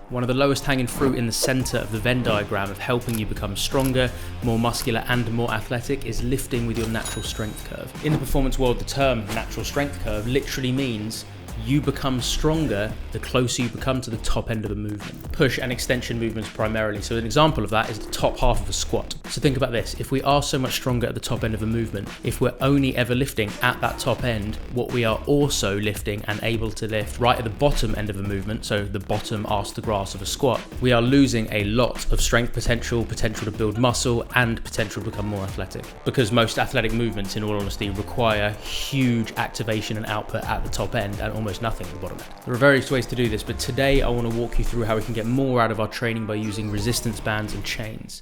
One of the lowest hanging fruit in the center of the Venn diagram of helping you become stronger, more muscular and more athletic is lifting with your natural strength curve. In the performance world, the term natural strength curve literally means you become stronger the closer you become to the top end of a movement. Push and extension movements primarily. So an example of that is the top half of a squat. So think about this. If we are so much stronger at the top end of a movement, if we're only ever lifting at that top end, what we are also lifting and able to lift right at the bottom end of a movement, so the bottom arse to grass of a squat, we are losing a lot of strength potential to build muscle, and potential to become more athletic. Because most athletic movements, in all honesty, require huge activation and output at the top end and almost nothing at the bottom end. There are various ways to do this, but today I want to walk you through how we can get more out of our training by using resistance bands and chains.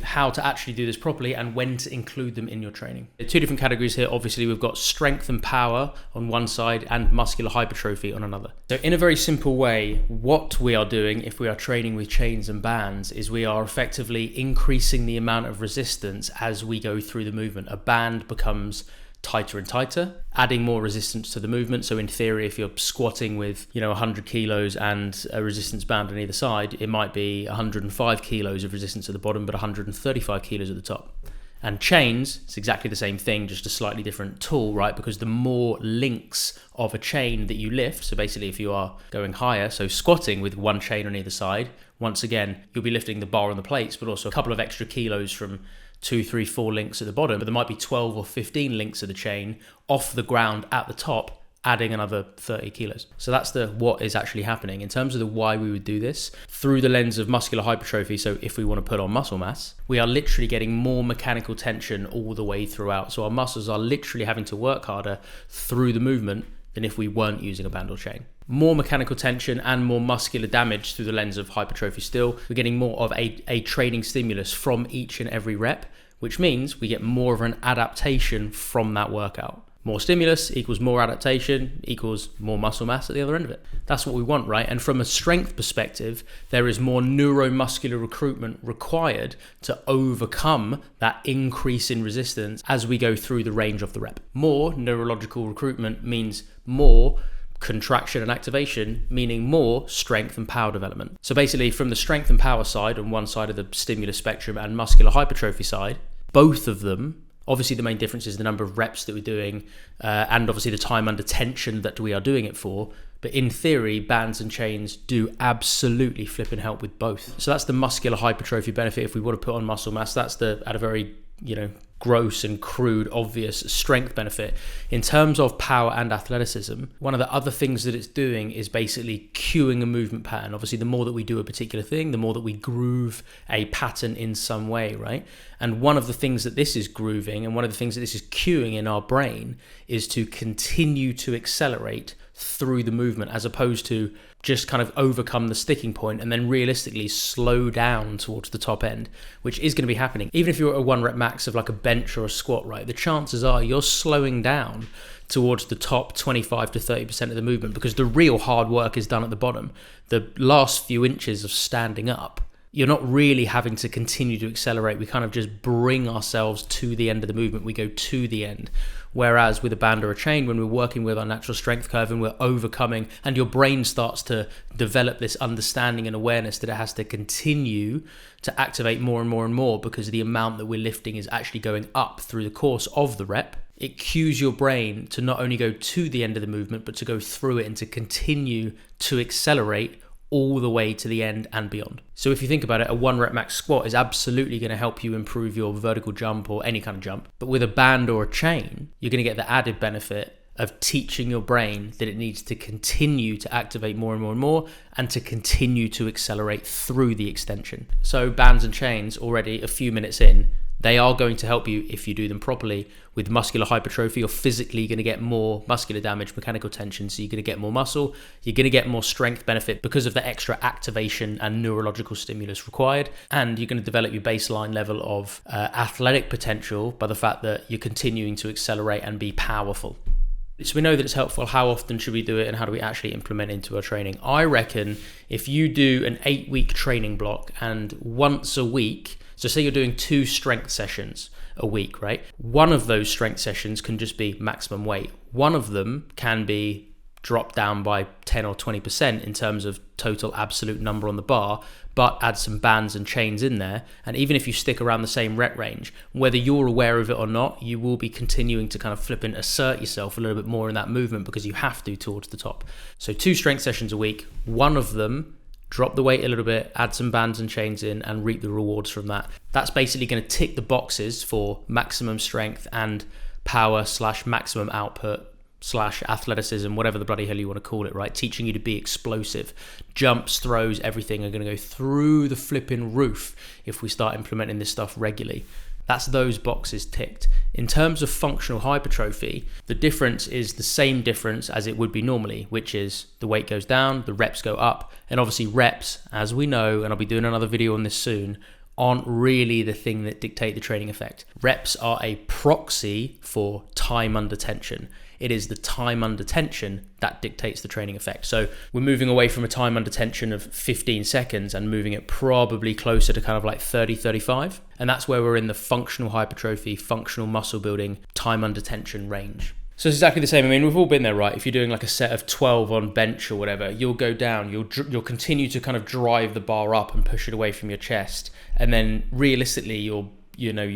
How to actually do this properly and when to include them in your training. There are two different categories here. Obviously, we've got strength and power on one side and muscular hypertrophy on another. So in a very simple way, what we are doing if we are training with chains and bands is we are effectively increasing the amount of resistance as we go through the movement. A band becomes tighter and tighter, adding more resistance to the movement. So in theory, if you're squatting with 100 kilos and a resistance band on either side, it might be 105 kilos of resistance at the bottom, but 135 kilos at the top. And chains, it's exactly the same thing, just a slightly different tool, right? Because the more links of a chain that you lift, so basically if you are going higher, so squatting with one chain on either side, once again, you'll be lifting the bar and the plates, but also a couple of extra kilos from 2, 3, 4 links at the bottom, but there might be 12 or 15 links of the chain off the ground at the top, adding another 30 kilos. So that's the what is actually happening. In terms of the why we would do this, through the lens of muscular hypertrophy, so if we want to put on muscle mass, we are literally getting more mechanical tension all the way throughout. So our muscles are literally having to work harder through the movement than if we weren't using a band or chain. More mechanical tension and more muscular damage through the lens of hypertrophy still. We're getting more of a training stimulus from each and every rep, which means we get more of an adaptation from that workout. More stimulus equals more adaptation equals more muscle mass at the other end of it. That's what we want, right? And from a strength perspective, there is more neuromuscular recruitment required to overcome that increase in resistance as we go through the range of the rep. More neurological recruitment means more contraction and activation, meaning more strength and power development. So basically, from the strength and power side on one side of the stimulus spectrum and muscular hypertrophy side, both of them, obviously the main difference is the number of reps that we're doing and obviously the time under tension that we are doing it for. But in theory, bands and chains do absolutely flip and help with both. So that's the muscular hypertrophy benefit if we want to put on muscle mass. That's at a very gross and crude, obvious strength benefit. In terms of power and athleticism, one of the other things that it's doing is basically cueing a movement pattern. Obviously, the more that we do a particular thing, the more that we groove a pattern in some way, right? And one of the things that this is grooving and one of the things that this is cueing in our brain is to continue to accelerate through the movement, as opposed to just kind of overcome the sticking point and then realistically slow down towards the top end, which is going to be happening. Even if you're at a 1 rep max of like a bench or a squat, right, the chances are you're slowing down towards the top 25 to 30% of the movement, because the real hard work is done at the bottom. The last few inches of standing up, you're not really having to continue to accelerate. We kind of just bring ourselves to the end of the movement. We go to the end. Whereas with a band or a chain, when we're working with our natural strength curve and we're overcoming, and your brain starts to develop this understanding and awareness that it has to continue to activate more and more and more, because the amount that we're lifting is actually going up through the course of the rep. It cues your brain to not only go to the end of the movement, but to go through it and to continue to accelerate all the way to the end and beyond. So if you think about it, a 1 rep max squat is absolutely going to help you improve your vertical jump or any kind of jump. But with a band or a chain, you're going to get the added benefit of teaching your brain that it needs to continue to activate more and more and more, and to continue to accelerate through the extension. So bands and chains, already a few minutes in, they are going to help you, if you do them properly, with muscular hypertrophy. You're physically going to get more muscular damage, mechanical tension, so you're going to get more muscle, you're going to get more strength benefit because of the extra activation and neurological stimulus required, and you're going to develop your baseline level of athletic potential by the fact that you're continuing to accelerate and be powerful. So we know that it's helpful. How often should we do it, and how do we actually implement it into our training? I reckon if you do an 8-week training block, and once a week, so say you're doing 2 strength sessions a week, right? One of those strength sessions can just be maximum weight. One of them can be drop down by 10 or 20% in terms of total absolute number on the bar, but add some bands and chains in there. And even if you stick around the same rep range, whether you're aware of it or not, you will be continuing to kind of flip and assert yourself a little bit more in that movement because you have to towards the top. So 2 strength sessions a week, one of them, drop the weight a little bit, add some bands and chains in, and reap the rewards from that. That's basically going to tick the boxes for maximum strength and power / maximum output / athleticism, whatever the bloody hell you want to call it, right? Teaching you to be explosive. Jumps, throws, everything are going to go through the flipping roof if we start implementing this stuff regularly. That's those boxes ticked. In terms of functional hypertrophy, the difference is the same difference as it would be normally, which is the weight goes down, the reps go up, and obviously reps, as we know, and I'll be doing another video on this soon, aren't really the thing that dictate the training effect. Reps are a proxy for time under tension. It is the time under tension that dictates the training effect. So we're moving away from a time under tension of 15 seconds and moving it probably closer to kind of like 30, 35. And that's where we're in the functional hypertrophy, functional muscle building, time under tension range. So it's exactly the same. I mean, we've all been there, right? If you're doing like a set of 12 on bench or whatever, you'll go down, you'll continue to kind of drive the bar up and push it away from your chest. And then realistically, your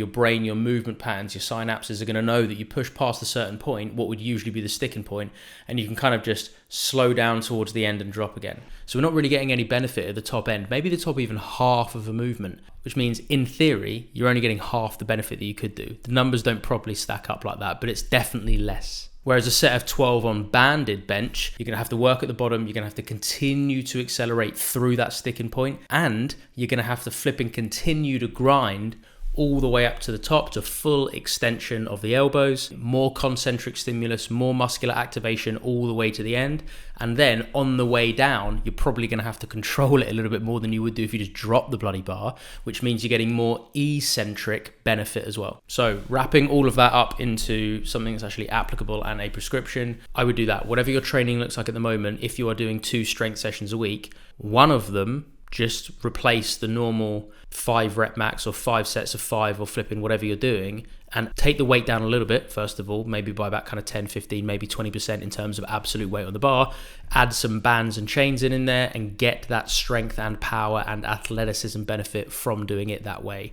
brain, your movement patterns, your synapses are going to know that you push past a certain point, what would usually be the sticking point, and you can kind of just slow down towards the end and drop again. So we're not really getting any benefit at the top end, maybe the top even half of a movement, which means in theory, you're only getting half the benefit that you could do. The numbers don't properly stack up like that, but it's definitely less. Whereas a set of 12 on banded bench, you're going to have to work at the bottom, you're going to have to continue to accelerate through that sticking point, and you're going to have to flip and continue to grind all the way up to the top to full extension of the elbows, more concentric stimulus, more muscular activation all the way to the end. And then on the way down, you're probably going to have to control it a little bit more than you would do if you just drop the bloody bar, which means you're getting more eccentric benefit as well. So wrapping all of that up into something that's actually applicable and a prescription, I would do that. Whatever your training looks like at the moment, if you are doing 2 strength sessions a week, one of them, just replace the normal 5 rep max or 5 sets of 5 or flipping whatever you're doing and take the weight down a little bit, first of all, maybe by about kind of 10, 15, maybe 20% in terms of absolute weight on the bar, add some bands and chains in there and get that strength and power and athleticism benefit from doing it that way.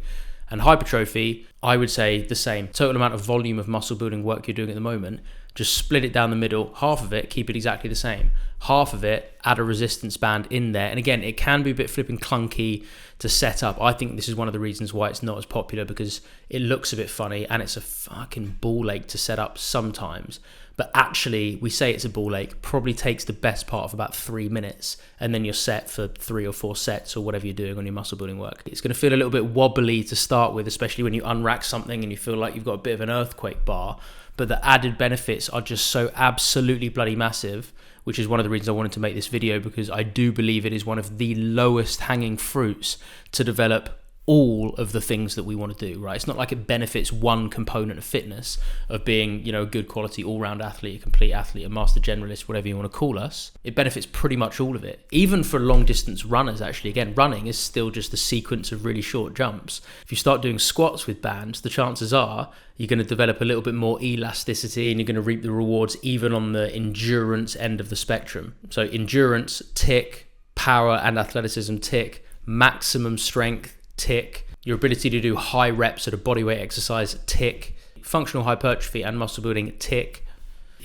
And hypertrophy, I would say the same. Total amount of volume of muscle building work you're doing at the moment, just split it down the middle, half of it, keep it exactly the same. Half of it, add a resistance band in there. And again, it can be a bit flipping clunky to set up. I think this is one of the reasons why it's not as popular, because it looks a bit funny and it's a fucking ball ache to set up sometimes. But actually, we say it's a ball ache, probably takes the best part of about 3 minutes, and then you're set for 3 or 4 sets or whatever you're doing on your muscle building work. It's going to feel a little bit wobbly to start with, especially when you unrack something and you feel like you've got a bit of an earthquake bar. But the added benefits are just so absolutely bloody massive, which is one of the reasons I wanted to make this video, because I do believe it is one of the lowest hanging fruits to develop all of the things that we want to do, right? It's not like it benefits one component of fitness, of being, a good quality all-round athlete, a complete athlete, a master generalist, whatever you want to call us. It benefits pretty much all of it. Even for long-distance runners, actually. Again, running is still just a sequence of really short jumps. If you start doing squats with bands, the chances are you're going to develop a little bit more elasticity and you're going to reap the rewards even on the endurance end of the spectrum. So endurance, tick, power and athleticism, tick, maximum strength, tick, your ability to do high reps at a bodyweight exercise, tick, functional hypertrophy and muscle building, tick.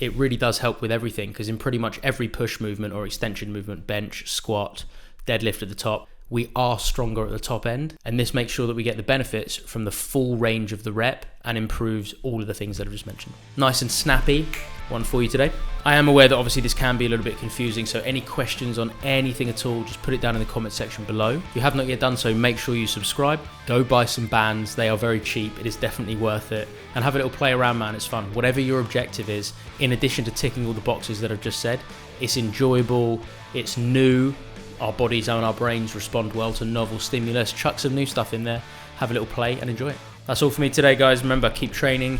It really does help with everything, because in pretty much every push movement or extension movement, bench, squat, deadlift at the top, we are stronger at the top end, and this makes sure that we get the benefits from the full range of the rep and improves all of the things that I've just mentioned. Nice and snappy one for you today. I am aware that obviously this can be a little bit confusing, so any questions on anything at all, just put it down in the comment section below. If you have not yet done so, make sure you subscribe. Go buy some bands, they are very cheap, it is definitely worth it. And have a little play around, man, it's fun. Whatever your objective is, in addition to ticking all the boxes that I've just said, it's enjoyable, it's new, our bodies and our brains respond well to novel stimulus. Chuck some new stuff in there, have a little play and enjoy it. That's all for me today, guys. Remember, keep training,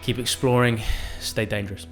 keep exploring, stay dangerous.